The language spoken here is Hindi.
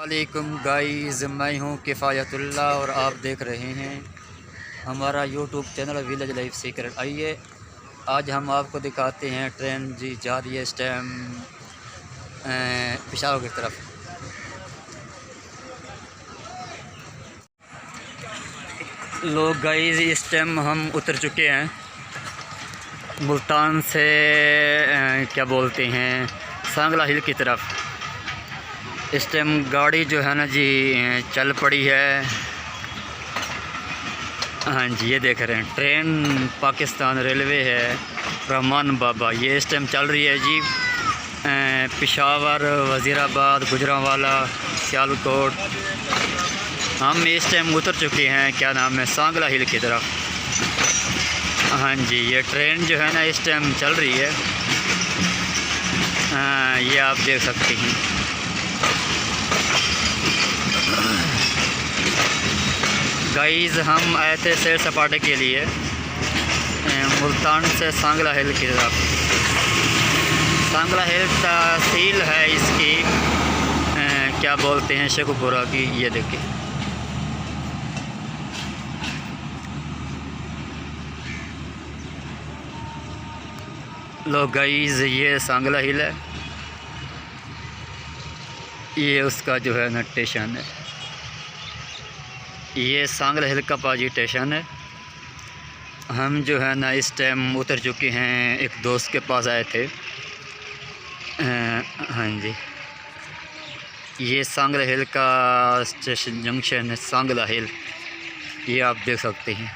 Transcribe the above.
वालेकुम गाइस, मैं हूं किफ़ायतुल्लाह और आप देख रहे हैं हमारा YouTube channel village life secret. आइए आज हम आपको दिखाते हैं ट्रेन जी जा रही है इस टाइम पेशावर की तरफ। लोग गाइस इस टाइम हम उतर चुके हैं मुल्तान से क्या बोलते हैं सांगला हिल की तरफ। इस टाइम गाड़ी जो है ना जी चल पड़ी है। हाँ जी, ये देख रहे हैं ट्रेन पाकिस्तान रेलवे है रहमान बाबा, ये इस टाइम चल रही है जी पेशावर, वज़ीराबाद, गुजरांवाला, सियालकोट। हम इस टाइम उतर चुके हैं क्या नाम है सांगला हिल की तरफ। हाँ जी, ये ट्रेन जो है ना इस टाइम चल रही है। ये आप देख सकते हैं। गाइस हम आए थे सैर सपाटे के लिए मुल्तान से सांगला हिल की तरफ। सांगला हिल तहसील है इसकी क्या बोलते हैं शेखुपुरा की। ये देखिए लो गाइस, ये सांगला हिल है, ये उसका जो है ना स्टेशन है। ये सांगला हिल का पाजी स्टेशन है। हम जो है ना इस टाइम उतर चुके हैं, एक दोस्त के पास आए थे। हाँ जी, ये सांगला हिल का स्टेशन जंक्शन है सांगला हिल, ये आप देख सकते हैं।